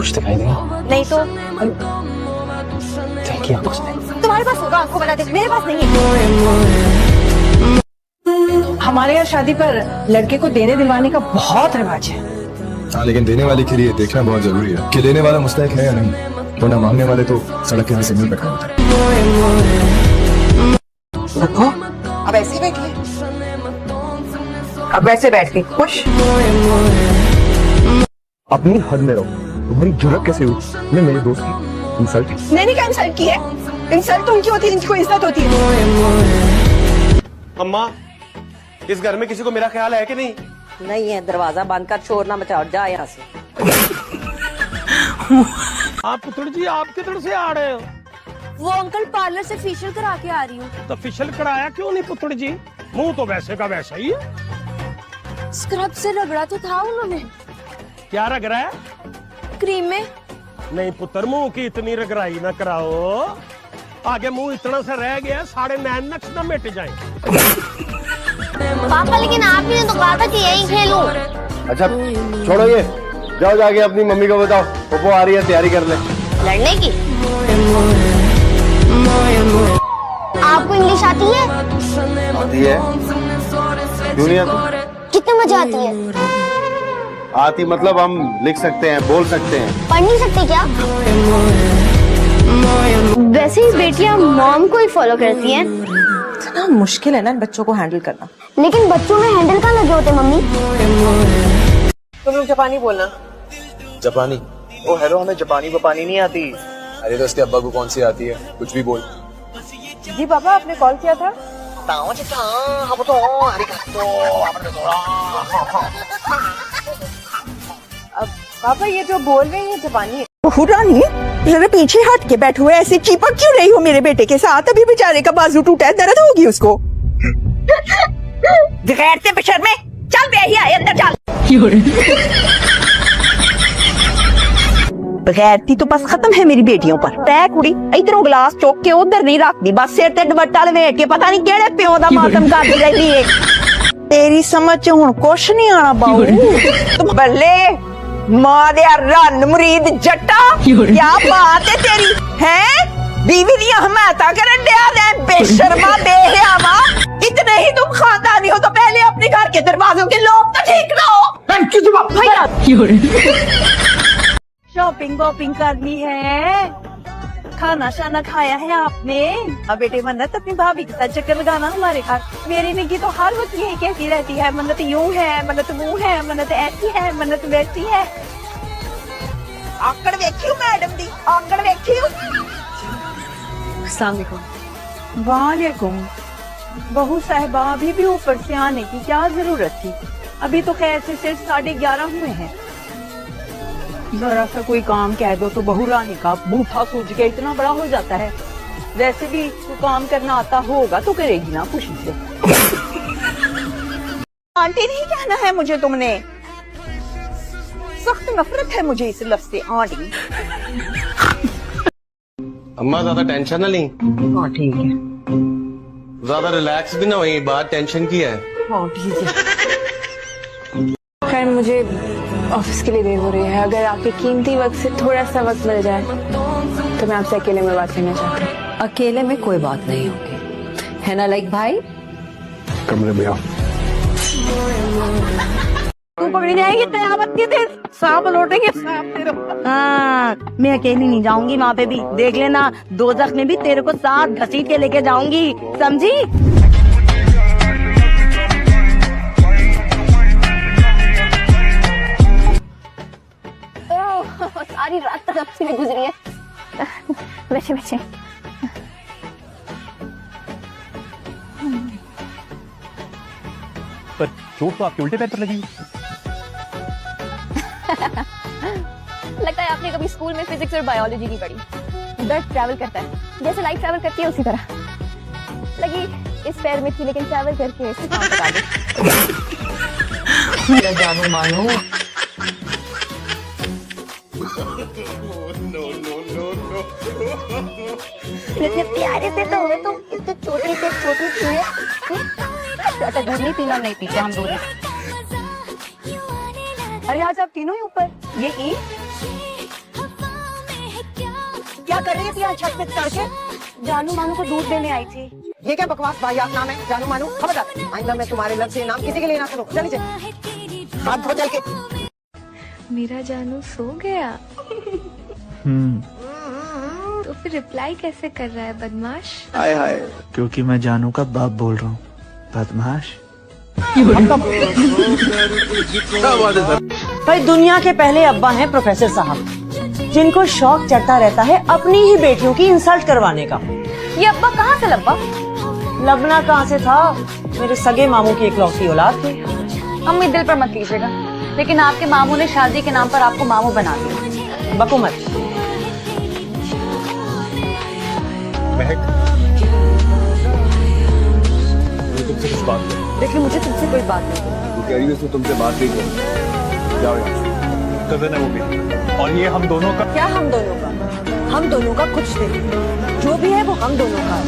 कुछ दिखाई देगा? नहीं तो देखिए आप कुछ नहीं। तुम्हारे पास होगा, आपको बता दे, मेरे पास नहीं है। हमारे यहाँ शादी पर लड़के को देने दिलवाने का बहुत रिवाज है। हाँ, लेकिन देने वाले के लिए देखना बहुत जरूरी है कि देने वाला मुस्तैक है या नहीं, वरना मांगने वाले तो सड़क के सिग्नल पे खड़े होते हैं। रखो, अब ऐसे बैठिए, अब ऐसे बैठ के खुश। अपनी हद में रहो। तुम्हारी जुर्रत कैसे हुई मैं मेरे दोस्त की इंसल्ट? मैंने क्या इंसल्ट की है? इंसल्ट तो उनकी होती है जिनको इज्जत होती है। अम्मा, इस घर में किसी को मेरा ख्याल है कि नहीं? नहीं है, दरवाजा बंद कर, शोर ना मचा, जा यहाँ से। आप पुत्र जी, आप किधर से आ रहे हो? वो अंकल पार्लर से फेशियल करा के आ रही हूँ। तो फेशियल कराया क्यों नहीं पुत्र जी? मुंह तो वैसे का वैसा ही है। स्क्रब से रगड़ा तो था उन्होंने। क्या रग रहा है? क्रीम में। नहीं पुत्र, मुंह की इतनी रगड़ाई ना कराओ, आगे मुंह इतना सा रह गया, साढ़े 9 नक्श न मिट जाए। पापा, लेकिन आपने तो कहा था कि यहीं खेलूं। अच्छा छोड़ो ये, जाओ जाके अपनी मम्मी को बताओ, पोपो आ रही है, तैयारी कर ले। लड़ने की? आपको इंग्लिश आती है? आती है, क्यों नहीं आती? कितनी मजा आती है? आती मतलब हम लिख सकते हैं, बोल सकते हैं। पढ़ नहीं सकते क्या? वैसे ही बेटियां मॉम को ही फॉलो करती हैं। इतना मुश्किल है ना बच्चों को हैंडल करना। लेकिन बच्चों में हैंडल कहाँ लगे होते मम्मी? तुम लोग जापानी बोलना। जापानी? ओ हेलो, हमें जापानी वपानी नहीं आती। अरे तो उसके अब्बा को कौन सी आती है, कुछ भी बोल। जी पापा, आपने कॉल किया था? अब पापा ये जो बोल रहे हैं जापानी है। रानी, जरा पीछे हट के बैठो, ऐसे चिपक क्यों रही हो मेरे बेटे के साथ? अभी बेचारे का बाजू टूटा है, दर्द होगी उसको। गैरते बेशर्मे, चल बेहिया अंदर चल। गैरती तो बस खत्म है मेरी बेटियों पर। तै कुड़ी इधरों गिलास चौक के उधर नहीं रखती, बस सिर ते दुपट्टा लपेट के पता नहीं केड़े प्यो दा मातम करती रहती है। तेरी समझ च हुण कुछ नहीं आना बाऊ। तुम बल्ले मां दे रन मुरीद जट्टा, क्या बात है तेरी है? बीवी दी हमायता करन दिया दे, बेशर्मा बेहयावा। इतने ही तुम खानदानी हो तो पहले अपने घर के दरवाजों के लोग तो ठीक रहो। शॉपिंग वॉपिंग करनी है, खाना शाना खाया है आपने? अब बेटे मन्नत, अपनी भाभी के साथ चक्कर लगाना हमारे घर। मेरी निकी तो हर वक्त यही कहती रहती है, मन्नत यूं है, मन्नत वो है, मन्नत ऐसी है, मन्नत वैसी है। आकड़ देखियो मैडम दी, आकड़ देखियो। अस्सलाम वालेकुम। वालेकुम। बहू साहिबा, अभी भी ऊपर से आने की क्या जरूरत थी? अभी तो खैर से सिर्फ 11:30 हुए हैं। जरा सा कोई काम कह दो तो बहू रानी का बूथा सूझ के इतना बड़ा हो जाता है। वैसे भी तो काम करना आता होगा तो करेगी ना खुशी से। आंटी नहीं कहना है मुझे तुमने, सख्त नफरत है मुझे इस लफ्ज से आंटी। अम्मा ज्यादा टेंशन ना ली। हाँ ठीक है। ज्यादा रिलैक्स भी ना हुई, बात टेंशन की है। हाँ ठीक है। खैर, मुझे ऑफिस के लिए देर हो रही है। अगर आपके कीमती वक्त से थोड़ा सा वक्त मिल जाए तो मैं आपसे अकेले में बात करना चाहती हूँ। अकेले में कोई बात नहीं होगी, है ना लाइक भाई? कमरे में आओ। तू पकड़ी जाएगी कयामत के दिन, सांप लौटेंगे सांप तेरे। हाँ, मैं अकेली नहीं जाऊंगी वहाँ पे भी, देख लेना दोज़ख में भी तेरे को साथ घसीट के लेके जाऊंगी, समझी? सारी रात तक आपसे भी गुजरी है। बैठे बैठे। पर चोट तो आपके उल्टे पैर पर लगी। लगता है आपने कभी स्कूल में फिजिक्स और बायोलॉजी नहीं पढ़ी। ब्लड ट्रैवल करता है, जैसे लाइट ट्रैवल करती है उसी तरह। लगी इस पैर में थी, लेकिन ट्रैवल करके इस काम पर आ गई। जानो मानो। इतने प्यारे से तो हुए तुम, इतने छोटे से छोटे हुए। अच्छा दूध नहीं पीना? नहीं पीते हम दूध। अरे आज आप तीनों ही ऊपर, ये कर रही थी यहाँ छत पे चढ़ के? जानू मानू को दूध देने आई थी। ये क्या बकवास वाहियात नाम है? जानू मानू, खबरदार आइंदा मैं तुम्हारे लफ्ज़ से नाम किसी के लिए ना सुनूं। चलिए हाथ धो चल के। मेरा जानू सो गया। तो फिर रिप्लाई कैसे कर रहा है बदमाश? हाय हाय, क्योंकि मैं जानू का बाप बोल रहा हूँ, बदमाश। भाई दुनिया के पहले अब्बा हैं प्रोफेसर साहब, जिनको शौक चढ़ता रहता है अपनी ही बेटियों की इंसल्ट करवाने का। ये अब्बा कहाँ से लब्बा? लबना कहाँ से था, मेरे सगे मामू की इकलौती औलाद थी। अम्मी दिल पर मत लीजिएगा, लेकिन आपके मामू ने शादी के नाम पर आपको मामू बना दिया। बको मत। तुमसे कुछ बात नहीं। देखिए मुझे तुमसे कोई बात नहीं। वो कह रही है उसने तुमसे बात नहीं की। जाओ यहाँ। कजन है वो भी, और ये हम दोनों का। क्या हम दोनों का? हम दोनों का कुछ नहीं, जो भी है वो हम दोनों का है।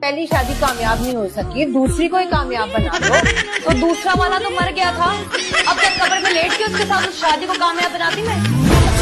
पहली शादी कामयाब नहीं हो सकी, दूसरी को ही कामयाब बना दो। तो दूसरा वाला तो मर गया था, अब तक कब्र में लेट के उसके साथ उस शादी को कामयाब बनाती मैं।